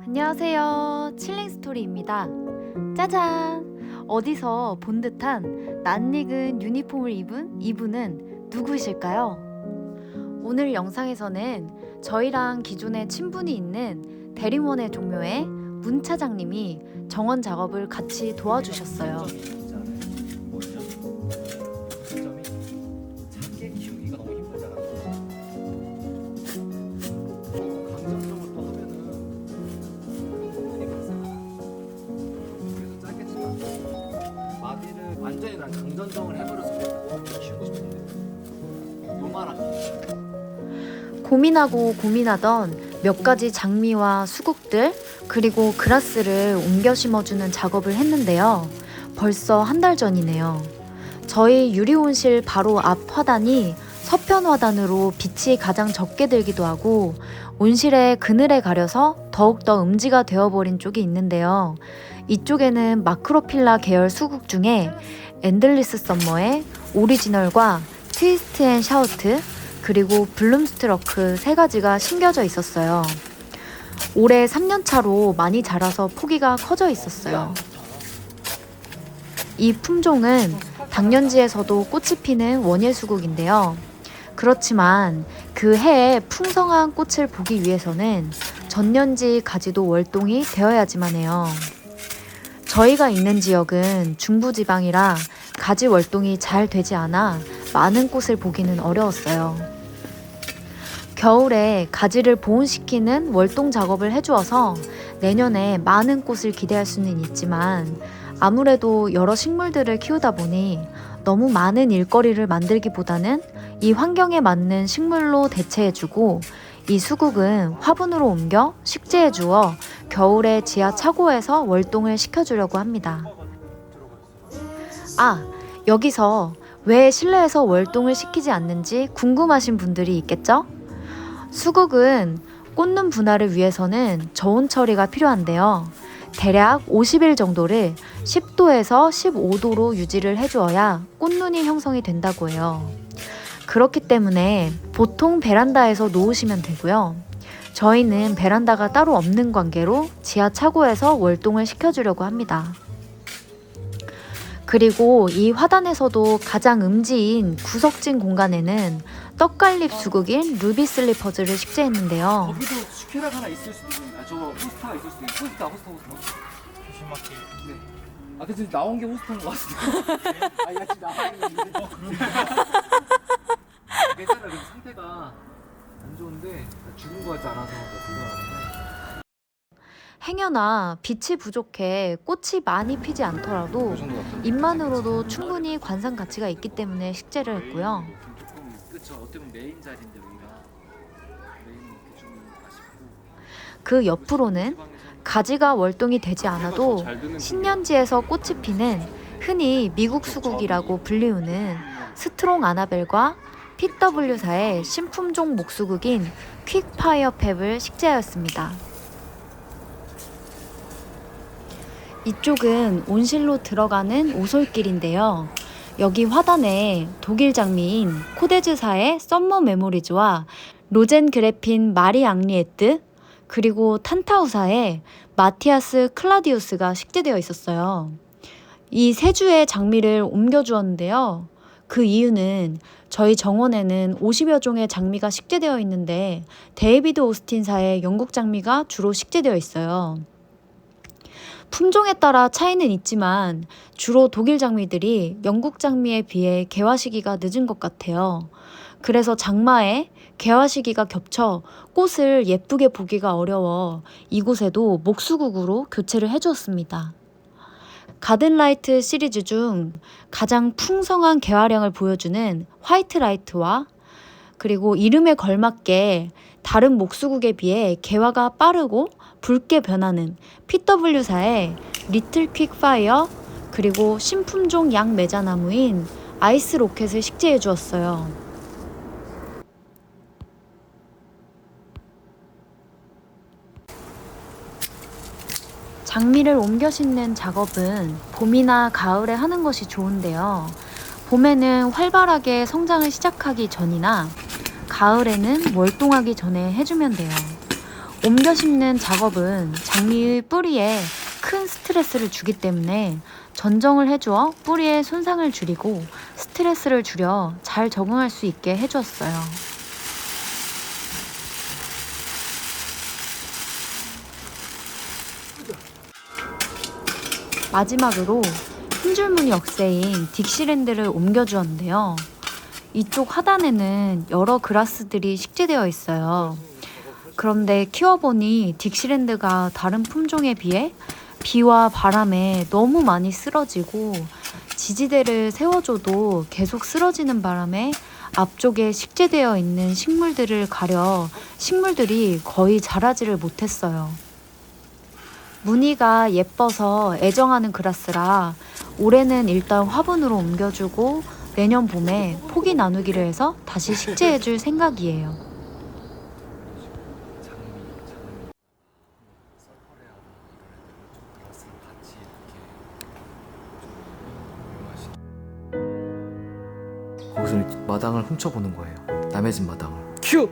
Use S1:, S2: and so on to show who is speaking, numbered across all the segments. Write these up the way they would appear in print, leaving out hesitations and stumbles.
S1: 안녕하세요. 칠링스토리입니다. 짜잔! 어디서 본 듯한 낯익은 유니폼을 입은 이분은 누구이실까요? 오늘 영상에서는 저희랑 기존에 친분이 있는 대림원의 종묘의 문 차장님이 정원 작업을 같이 도와주셨어요.
S2: 작게 키우기가 너무 힘들잖아. 강점적으로 하면은 충분히 박사가. 그래서 짧게 치면 마디를 완전히 난 강전정을 해버려서 키우고 싶은데 요만하게.
S1: 고민하던 몇 가지 장미와 수국들 그리고 그라스를 옮겨 심어주는 작업을 했는데요. 벌써 한 달 전이네요. 저희 유리온실 바로 앞 화단이 서편 화단으로 빛이 가장 적게 들기도 하고 온실의 그늘에 가려서 더욱더 음지가 되어버린 쪽이 있는데요. 이쪽에는 마크로필라 계열 수국 중에 엔들리스 썸머의 오리지널과 트위스트 앤 샤우트 그리고 블룸스트러크 세 가지가 심겨져 있었어요. 올해 3년차로 많이 자라서 포기가 커져 있었어요. 이 품종은 당년지에서도 꽃이 피는 원예수국인데요. 그렇지만 그 해에 풍성한 꽃을 보기 위해서는 전년지 가지도 월동이 되어야지만 해요. 저희가 있는 지역은 중부지방이라 가지 월동이 잘 되지 않아 많은 꽃을 보기는 어려웠어요. 겨울에 가지를 보온시키는 월동 작업을 해주어서 내년에 많은 꽃을 기대할 수는 있지만 아무래도 여러 식물들을 키우다 보니 너무 많은 일거리를 만들기보다는 이 환경에 맞는 식물로 대체해주고 이 수국은 화분으로 옮겨 식재해 주어 겨울에 지하 차고에서 월동을 시켜주려고 합니다. 여기서 왜 실내에서 월동을 시키지 않는지 궁금하신 분들이 있겠죠? 수국은 꽃눈 분할을 위해서는 저온 처리가 필요한데요. 대략 50일 정도를 10도에서 15도로 유지를 해주어야 꽃눈이 형성이 된다고 해요. 그렇기 때문에 보통 베란다에서 놓으시면 되고요. 저희는 베란다가 따로 없는 관계로 지하 차고에서 월동을 시켜주려고 합니다. 그리고 이 화단에서도 가장 음지인 구석진 공간에는 떡갈립 수국인 루비 슬리퍼즈를 식재했는데요.
S2: 거기도 슈케락 하나 있을 수도 있는데 저거 호스타가 있을 수도 있고 호스타 조심할게. 네. 그래서 나온 게 호스타인 것 같은데. 야 지금 나와 있는데. 그런데. 괜찮아. 근데 상태가 안 좋은데 죽은 거 같지 않아서 불안한데.
S1: 행여나 빛이 부족해 꽃이 많이 피지 않더라도 잎만으로도 충분히 관상 가치가 있기 때문에 식재를 했고요.
S2: 그렇죠. 어떻게 보면 메인 자리인데 여기가 메인 이렇게 좀 아쉽고.
S1: 그 옆으로는 가지가 월동이 되지 않아도 신년지에서 꽃이 피는 흔히 미국 수국이라고 불리우는 스트롱 아나벨과 PW사의 신품종 목수국인 퀵파이어 팹을 식재하였습니다. 이쪽은 온실로 들어가는 오솔길인데요. 여기 화단에 독일 장미인 코데즈사의 썸머 메모리즈와 로젠 그래핀 마리 앙리에트 그리고 탄타우사의 마티아스 클라디우스가 식재되어 있었어요. 이 세 주의 장미를 옮겨주었는데요. 그 이유는 저희 정원에는 50여 종의 장미가 식재되어 있는데 데이비드 오스틴사의 영국 장미가 주로 식재되어 있어요. 품종에 따라 차이는 있지만 주로 독일 장미들이 영국 장미에 비해 개화 시기가 늦은 것 같아요. 그래서 장마에 개화 시기가 겹쳐 꽃을 예쁘게 보기가 어려워 이곳에도 목수국으로 교체를 해주었습니다. 가든라이트 시리즈 중 가장 풍성한 개화량을 보여주는 화이트라이트와 그리고 이름에 걸맞게 다른 목수국에 비해 개화가 빠르고 붉게 변하는 PW사의 리틀 퀵파이어 그리고 신품종 양 매자나무인 아이스 로켓을 식재해 주었어요. 장미를 옮겨 심는 작업은 봄이나 가을에 하는 것이 좋은데요. 봄에는 활발하게 성장을 시작하기 전이나 가을에는 월동하기 전에 해주면 돼요. 옮겨 심는 작업은 장미의 뿌리에 큰 스트레스를 주기 때문에 전정을 해주어 뿌리의 손상을 줄이고 스트레스를 줄여 잘 적응할 수 있게 해주었어요. 마지막으로 힘줄무늬 억새인 딕시랜드를 옮겨주었는데요. 이쪽 하단에는 여러 그라스들이 식재되어 있어요. 그런데 키워보니 딕시랜드가 다른 품종에 비해 비와 바람에 너무 많이 쓰러지고 지지대를 세워줘도 계속 쓰러지는 바람에 앞쪽에 식재되어 있는 식물들을 가려 식물들이 거의 자라지를 못했어요. 무늬가 예뻐서 애정하는 그라스라 올해는 일단 화분으로 옮겨주고 내년 봄에 포기 나누기를 해서 다시 식재해줄 생각이에요.
S2: 거기서 마당을 훔쳐보는 거예요. 남의 집 마당을. 큐!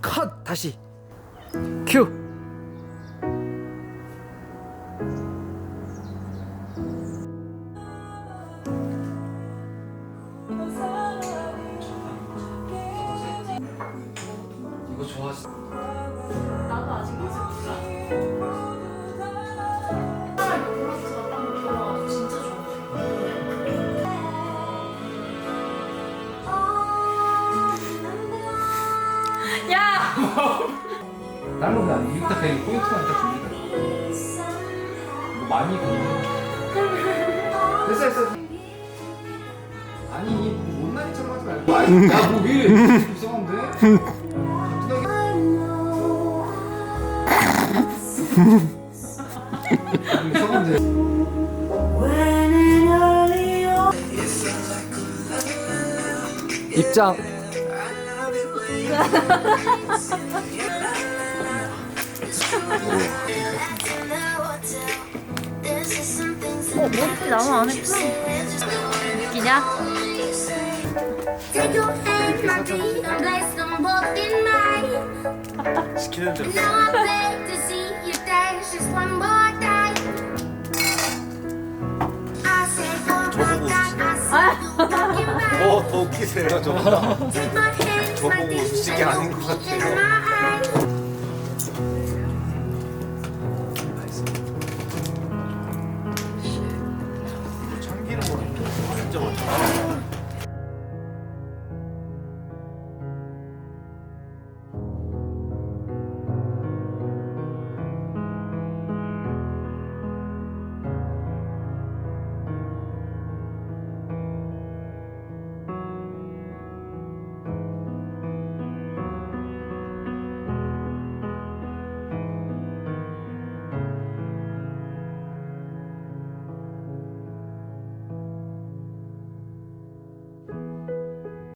S2: 컷! 다시. 큐! 이거 좋아하시...
S1: 나도 아직
S2: 다른 거보다 이거 딱 그냥 포인트만 딱 줍니다. 이거 많이 보는. 됐어. 아니 못난이처럼 하지 말고. 야뭐 왜 이래? 이상한데? 이상한데. 입장.
S1: 뭐지? 나만 안 했구나. 웃기냐?
S2: 시키는 대로.
S3: 더 웃기세요 저보다. 저보고 웃기게 아닌 것 같아요. 참기름으로 진짜 맛있어.